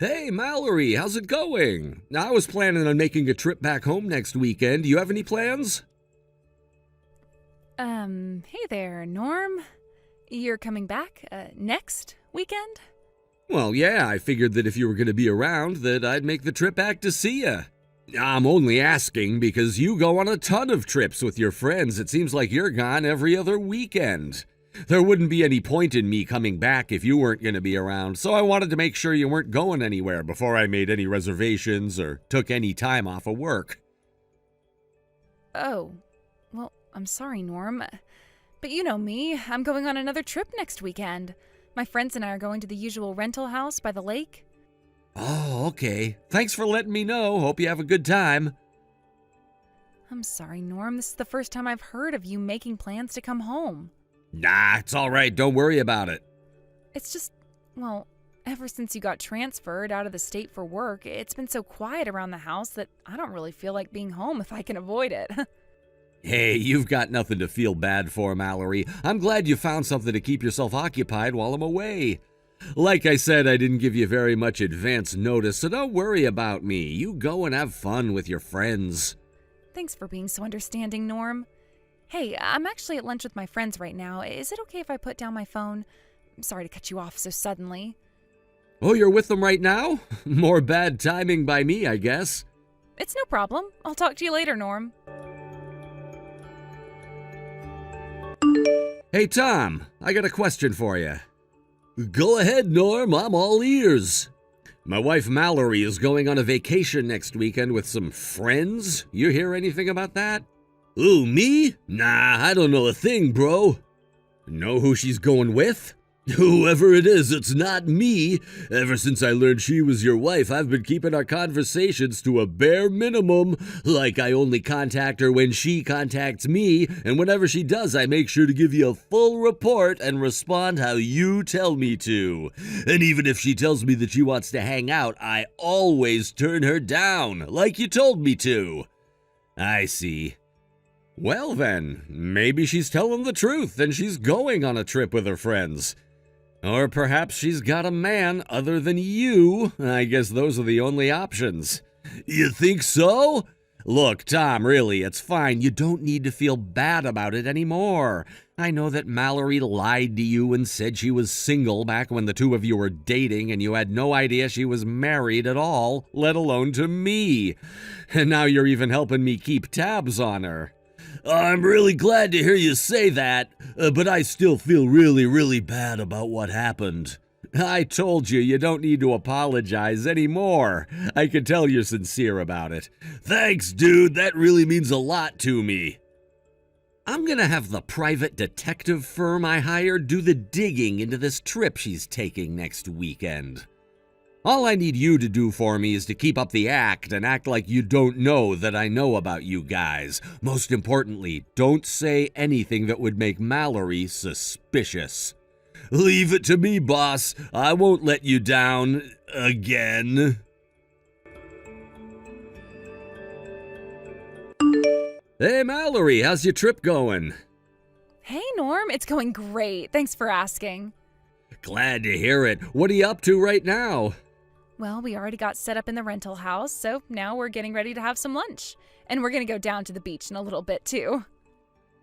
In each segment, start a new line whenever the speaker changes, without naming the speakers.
Hey, Mallory, how's it going? I was planning on making a trip back home next weekend. Do you have any plans?
Hey there, Norm. You're coming back, next weekend?
Well, yeah, I figured that if you were going to be around, that I'd make the trip back to see you. I'm only asking because you go on a ton of trips with your friends. It seems like you're gone every other weekend. There wouldn't be any point in me coming back if you weren't going to be around, so I wanted to make sure you weren't going anywhere before I made any reservations or took any time off of work.
Oh, well, I'm sorry, Norm. But you know me, I'm going on another trip next weekend. My friends and I are going to the usual rental house by the lake.
Oh, okay. Thanks for letting me know. Hope you have a good time.
I'm sorry, Norm. This is the first time I've heard of you making plans to come home.
Nah, it's all right. Don't worry about it.
It's just, well, ever since you got transferred out of the state for work, it's been so quiet around the house that I don't really feel like being home if I can avoid it.
Hey, you've got nothing to feel bad for, Mallory. I'm glad you found something to keep yourself occupied while I'm away. Like I said, I didn't give you very much advance notice, so don't worry about me. You go and have fun with your friends.
Thanks for being so understanding, Norm. Hey, I'm actually at lunch with my friends right now. Is it okay if I put down my phone? I'm sorry to cut you off so suddenly.
Oh, you're with them right now? More bad timing by me, I guess.
It's no problem. I'll talk to you later, Norm.
Hey, Tom, I got a question for you. Go ahead, Norm. I'm all ears. My wife Mallory is going on a vacation next weekend with some friends. You hear anything about that? Ooh, me? Nah, I don't know a thing, bro. Know who she's going with? Whoever it is, it's not me. Ever since I learned she was your wife, I've been keeping our conversations to a bare minimum. Like I only contact her when she contacts me, and whenever she does, I make sure to give you a full report and respond how you tell me to. And even if she tells me that she wants to hang out, I always turn her down, like you told me to. I see. Well then, maybe she's telling the truth and she's going on a trip with her friends. Or perhaps she's got a man other than you. I guess those are the only options. You think so? Look, Tom, really, it's fine. You don't need to feel bad about it anymore. I know that Mallory lied to you and said she was single back when the two of you were dating and you had no idea she was married at all, let alone to me. And now you're even helping me keep tabs on her. I'm really glad to hear you say that, but I still feel really bad about what happened. I told you, you don't need to apologize anymore. I can tell you're sincere about it. Thanks, dude. That really means a lot to me. I'm gonna have the private detective firm I hired do the digging into this trip she's taking next weekend. All I need you to do for me is to keep up the act and act like you don't know that I know about you guys. Most importantly, don't say anything that would make Mallory suspicious. Leave it to me, boss. I won't let you down again. Hey, Mallory, how's your trip going?
Hey, Norm. It's going great. Thanks for asking.
Glad to hear it. What are you up to right now?
Well, we already got set up in the rental house, so now we're getting ready to have some lunch. And we're going to go down to the beach in a little bit, too.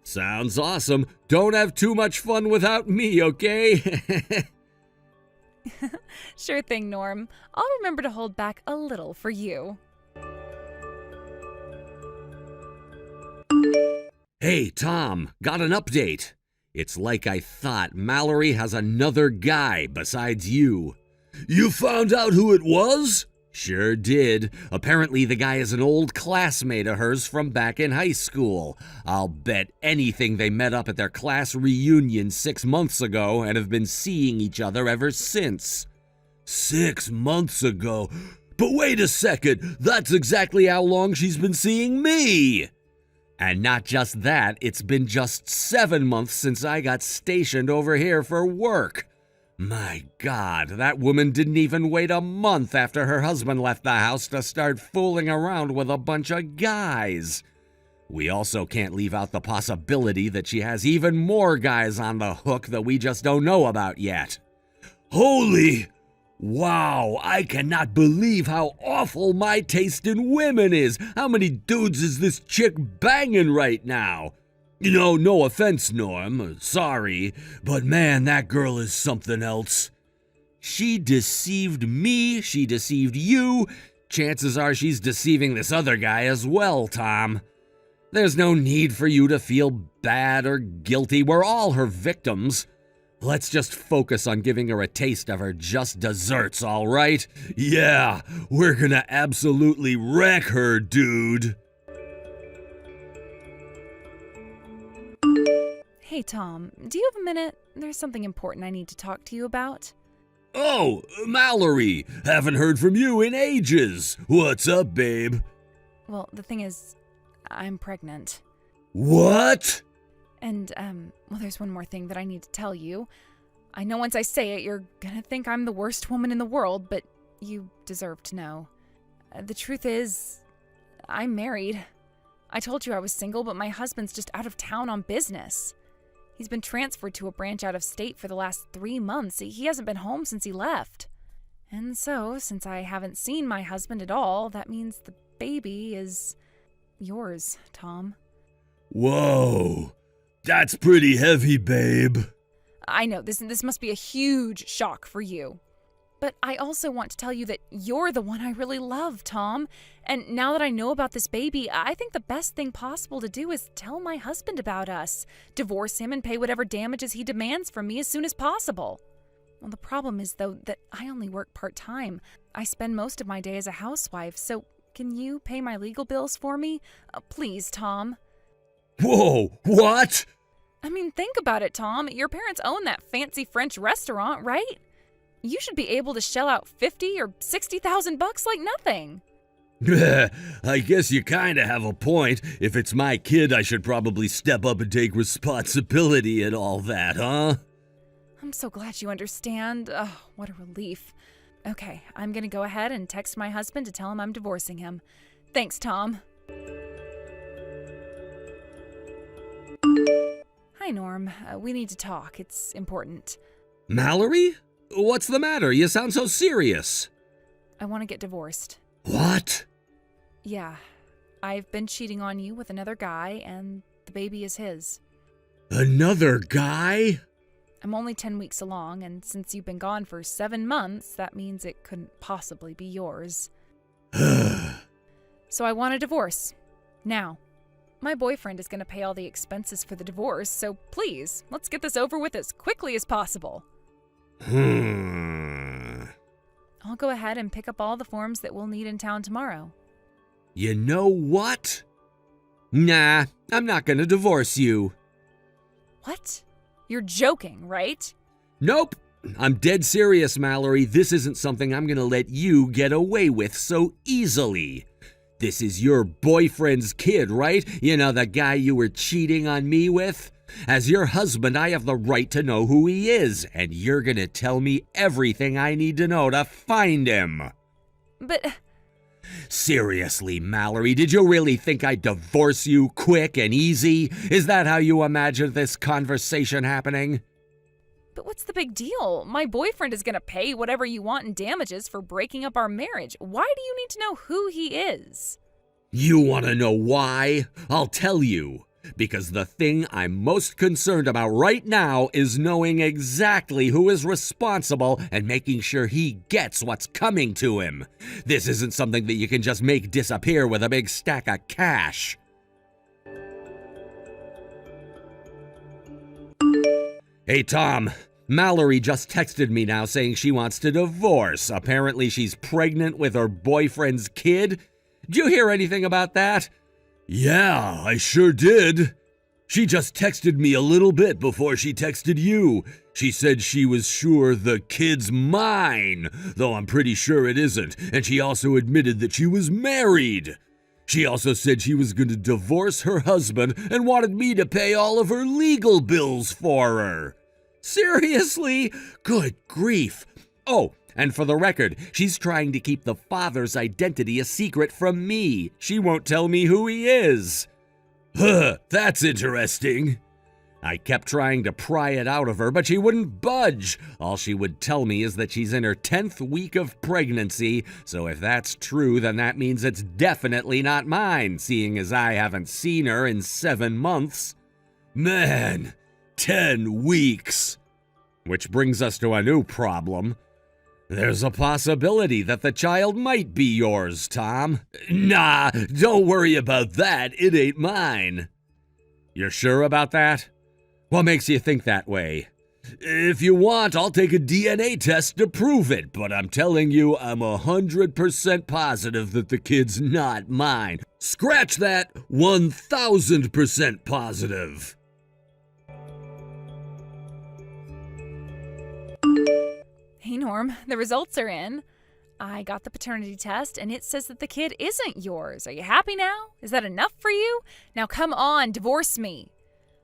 Sounds awesome. Don't have too much fun without me, okay?
Sure thing, Norm. I'll remember to hold back a little for you.
Hey, Tom, got an update. It's like I thought. Mallory has another guy besides you. You found out who it was? Sure did. Apparently the guy is an old classmate of hers from back in high school. I'll bet anything they met up at their class reunion 6 months ago and have been seeing each other ever since. 6 months ago? But wait a second, that's exactly how long she's been seeing me! And not just that, it's been just 7 months since I got stationed over here for work. My God, that woman didn't even wait a month after her husband left the house to start fooling around with a bunch of guys. We also can't leave out the possibility that she has even more guys on the hook that we just don't know about yet. Holy... Wow, I cannot believe how awful my taste in women is. How many dudes is this chick banging right now? You know, no offense, Norm, sorry, but man, that girl is something else. She deceived me, she deceived you. Chances are she's deceiving this other guy as well, Tom. There's no need for you to feel bad or guilty. We're all her victims. Let's just focus on giving her a taste of her just desserts, all right? Yeah, we're gonna absolutely wreck her, dude.
Hey, Tom, do you have a minute? There's something important I need to talk to you about.
Oh, Mallory, haven't heard from you in ages. What's up, babe?
Well, the thing is, I'm pregnant.
What?
And, well, there's one more thing that I need to tell you. I know once I say it, you're gonna think I'm the worst woman in the world, but you deserve to know. The truth is, I'm married. I told you I was single, but my husband's just out of town on business. He's been transferred to a branch out of state for the last 3 months. He hasn't been home since he left. And so, since I haven't seen my husband at all, that means the baby is yours, Tom.
Whoa, that's pretty heavy, babe.
I know, this must be a huge shock for you. But I also want to tell you that you're the one I really love, Tom. And now that I know about this baby, I think the best thing possible to do is tell my husband about us, divorce him, and pay whatever damages he demands from me as soon as possible. Well, the problem is, though, that I only work part-time. I spend most of my day as a housewife, so can you pay my legal bills for me? Please, Tom.
Whoa, what?
I mean, think about it, Tom. Your parents own that fancy French restaurant, right? You should be able to shell out $50,000 or $60,000 like nothing.
I guess you kinda have a point. If it's my kid, I should probably step up and take responsibility and all that, huh?
I'm so glad you understand. Oh, what a relief. Okay, I'm gonna go ahead and text my husband to tell him I'm divorcing him. Thanks, Tom. Hi, Norm. We need to talk. It's important.
Mallory? What's the matter? You sound so serious.
I want to get divorced.
What?
Yeah. I've been cheating on you with another guy, and the baby is his.
Another guy?
I'm only 10 weeks along, and since you've been gone for 7 months, that means it couldn't possibly be yours. So I want a divorce. Now. My boyfriend is going to pay all the expenses for the divorce, so please, let's get this over with as quickly as possible. I'll go ahead and pick up all the forms that we'll need in town tomorrow.
You know what? Nah, I'm not gonna divorce you.
What? You're joking, right?
Nope. I'm dead serious, Mallory. This isn't something I'm gonna let you get away with so easily. This is your boyfriend's kid, right? You know, the guy you were cheating on me with? As your husband, I have the right to know who he is, and you're gonna tell me everything I need to know to find him.
But...
Seriously, Mallory, did you really think I'd divorce you quick and easy? Is that how you imagined this conversation happening?
But what's the big deal? My boyfriend is gonna pay whatever you want in damages for breaking up our marriage. Why do you need to know who he is?
You want to know why? I'll tell you. Because the thing I'm most concerned about right now is knowing exactly who is responsible and making sure he gets what's coming to him. This isn't something that you can just make disappear with a big stack of cash. Hey, Tom. Mallory just texted me now saying she wants to divorce. Apparently she's pregnant with her boyfriend's kid. Did you hear anything about that? Yeah, I sure did. She just texted me a little bit before she texted you. She said she was sure the kid's mine, though I'm pretty sure it isn't, and she also admitted that she was married. She also said she was going to divorce her husband and wanted me to pay all of her legal bills for her. Seriously? Good grief. Oh, and for the record, she's trying to keep the father's identity a secret from me. She won't tell me who he is. Huh, that's interesting. I kept trying to pry it out of her, but she wouldn't budge. All she would tell me is that she's in her 10th week of pregnancy, so if that's true, then that means it's definitely not mine, seeing as I haven't seen her in 7 months. Man, 10 weeks. Which brings us to a new problem. There's a possibility that the child might be yours, Tom. Nah, don't worry about that. It ain't mine. You're sure about that? What makes you think that way? If you want, I'll take a DNA test to prove it, but I'm telling you, I'm 100% positive that the kid's not mine. Scratch that, 1000% positive.
Hey, Norm, the results are in. I got the paternity test, and it says that the kid isn't yours. Are you happy now? Is that enough for you? Now come on, divorce me.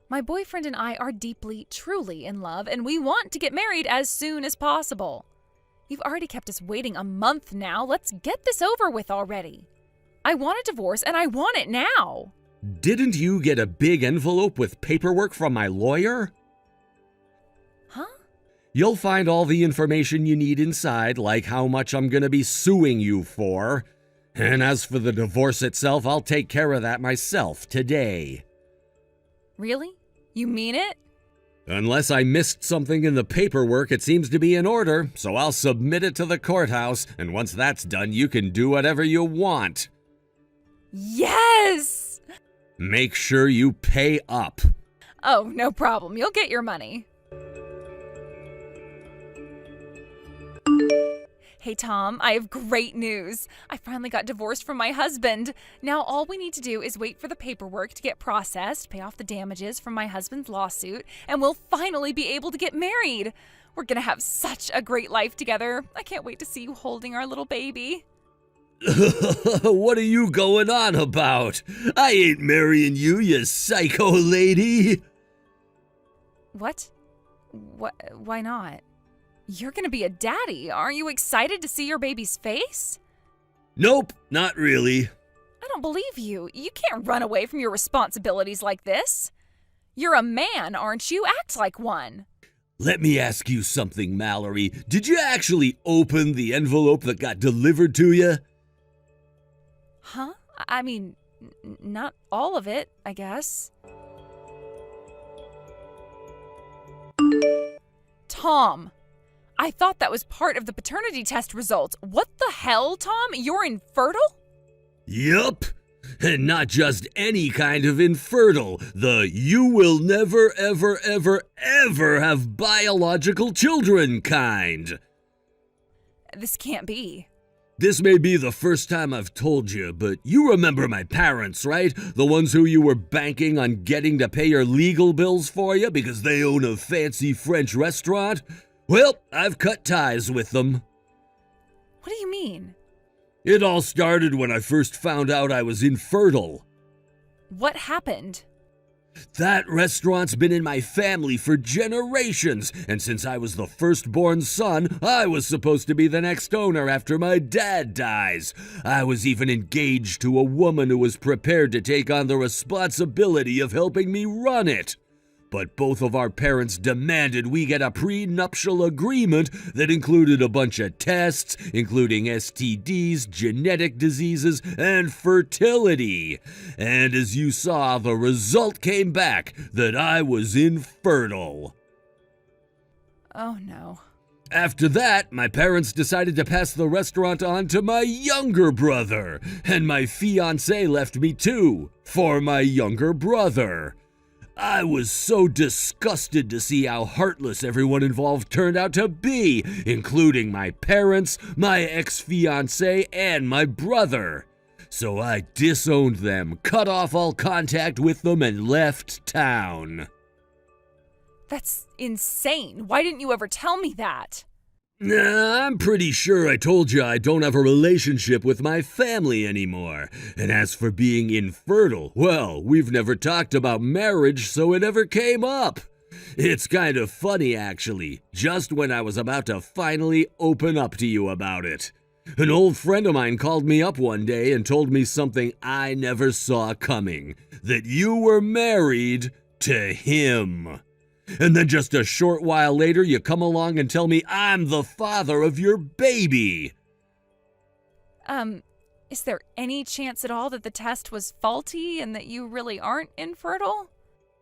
My boyfriend and I are deeply, truly in love, and we want to get married as soon as possible. You've already kept us waiting a month now. Let's get this over with already. I want a divorce, and I want it now.
Didn't you get a big envelope with paperwork from my lawyer?
Huh?
You'll find all the information you need inside, like how much I'm gonna be suing you for. And as for the divorce itself, I'll take care of that myself today.
Really? You mean it?
Unless I missed something in the paperwork, it seems to be in order, so I'll submit it to the courthouse, and once that's done, you can do whatever you want.
Yes!
Make sure you pay up.
Oh, no problem. You'll get your money. Hey, Tom, I have great news. I finally got divorced from my husband. Now all we need to do is wait for the paperwork to get processed, pay off the damages from my husband's lawsuit, and we'll finally be able to get married. We're gonna have such a great life together. I can't wait to see you holding our little baby.
What are you going on about? I ain't marrying you, you psycho lady.
What? Why not? You're gonna be a daddy. Aren't you excited to see your baby's face?
Nope, not really.
I don't believe you. You can't run away from your responsibilities like this. You're a man, aren't you? Act like one.
Let me ask you something, Mallory. Did you actually open the envelope that got delivered to you?
Huh? I mean, not all of it, I guess. Tom! I thought that was part of the paternity test results. What the hell, Tom? You're infertile?
Yup. And not just any kind of infertile. The you will never, ever, ever, ever have biological children kind.
This can't be.
This may be the first time I've told you, but you remember my parents, right? The ones who you were banking on getting to pay your legal bills for you because they own a fancy French restaurant? Well, I've cut ties with them.
What do you mean?
It all started when I first found out I was infertile.
What happened?
That restaurant's been in my family for generations, and since I was the firstborn son, I was supposed to be the next owner after my dad dies. I was even engaged to a woman who was prepared to take on the responsibility of helping me run it. But both of our parents demanded we get a prenuptial agreement that included a bunch of tests, including STDs, genetic diseases, and fertility. And as you saw, the result came back that I was infertile.
Oh no.
After that, my parents decided to pass the restaurant on to my younger brother, and my fiancée left me too, for my younger brother. I was so disgusted to see how heartless everyone involved turned out to be, including my parents, my ex-fiancée, and my brother. So I disowned them, cut off all contact with them, and left town.
That's insane. Why didn't you ever tell me that?
I'm pretty sure I told you I don't have a relationship with my family anymore. And as for being infertile, well, we've never talked about marriage, so it never came up. It's kind of funny, actually, just when I was about to finally open up to you about it. An old friend of mine called me up one day and told me something I never saw coming. That you were married to him. And then just a short while later, you come along and tell me I'm the father of your baby.
Is there any chance at all that the test was faulty and that you really aren't infertile?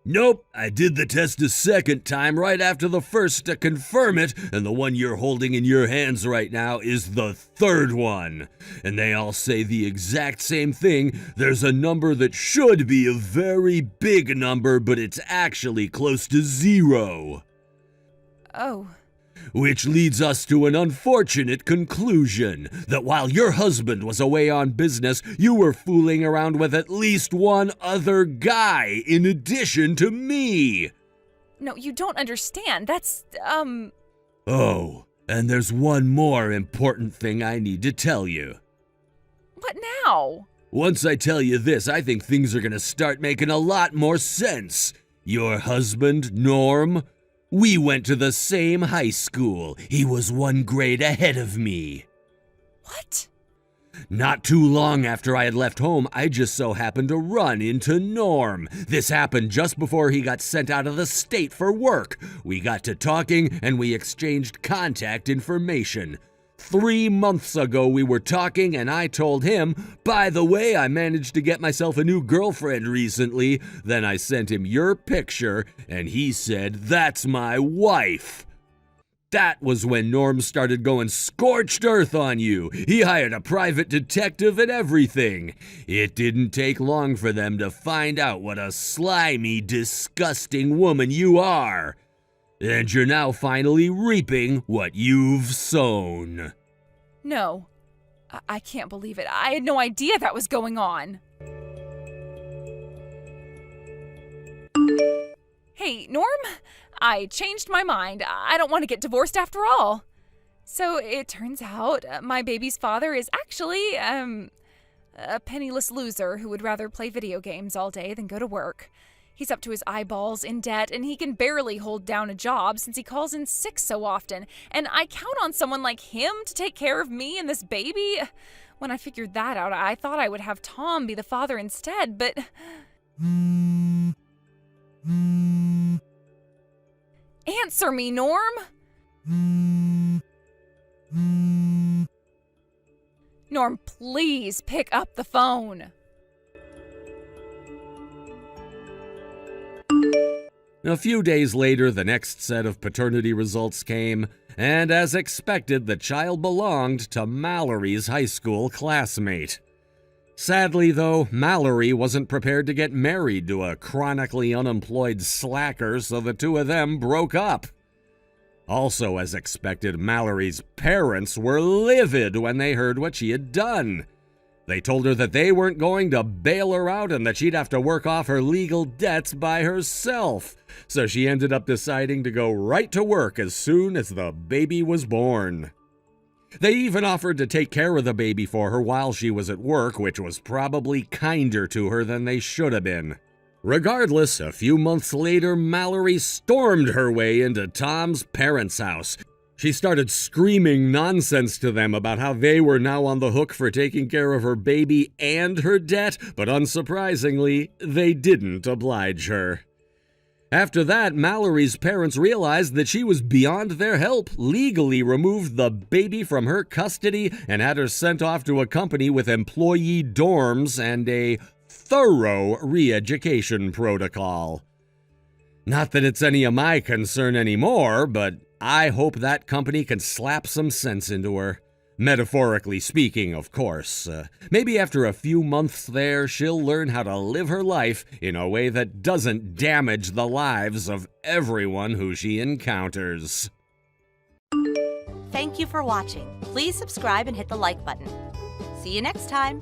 Nope, I did the test a second time right after the first to confirm it, and the one you're holding in your hands right now is the third one. And they all say the exact same thing. There's a number that should be a very big number, but it's actually close to 0.
Oh.
Which leads us to an unfortunate conclusion, that while your husband was away on business, you were fooling around with at least one other guy in addition to me.
No, you don't understand. That's,
Oh, and there's one more important thing I need to tell you.
What now?
Once I tell you this, I think things are gonna start making a lot more sense. Your husband, Norm, we went to the same high school. He was 1 grade ahead of me.
What?
Not too long after I had left home, I just so happened to run into Norm. This happened just before he got sent out of the state for work. We got to talking and we exchanged contact information. 3 months ago we were talking and I told him, by the way, I managed to get myself a new girlfriend recently. Then I sent him your picture and he said, that's my wife. That was when Norm started going scorched earth on you. He hired a private detective and everything. It didn't take long for them to find out what a slimy, disgusting woman you are. And you're now finally reaping what you've sown.
No. I can't believe it. I had no idea that was going on. Hey, Norm, I changed my mind. I don't want to get divorced after all. So it turns out my baby's father is actually, a penniless loser who would rather play video games all day than go to work. He's up to his eyeballs in debt, and he can barely hold down a job since he calls in sick so often. And I count on someone like him to take care of me and this baby. When I figured that out, I thought I would have Tom be the father instead, but... Answer me, Norm! Norm, please pick up the phone.
A few days later, the next set of paternity results came, and as expected, the child belonged to Mallory's high school classmate. Sadly, though, Mallory wasn't prepared to get married to a chronically unemployed slacker, so the two of them broke up. Also, as expected, Mallory's parents were livid when they heard what she had done. They told her that they weren't going to bail her out and that she'd have to work off her legal debts by herself. So she ended up deciding to go right to work as soon as the baby was born. They even offered to take care of the baby for her while she was at work, which was probably kinder to her than they should have been. Regardless, a few months later, Mallory stormed her way into Tom's parents' house. She started screaming nonsense to them about how they were now on the hook for taking care of her baby and her debt, but unsurprisingly, they didn't oblige her. After that, Mallory's parents realized that she was beyond their help, legally removed the baby from her custody, and had her sent off to a company with employee dorms and a thorough re-education protocol. Not that it's any of my concern anymore, but I hope that company can slap some sense into her. Metaphorically speaking, of course. Maybe after a few months there, she'll learn how to live her life in a way that doesn't damage the lives of everyone who she encounters.
Thank you for watching. Please subscribe and hit the like button. See you next time.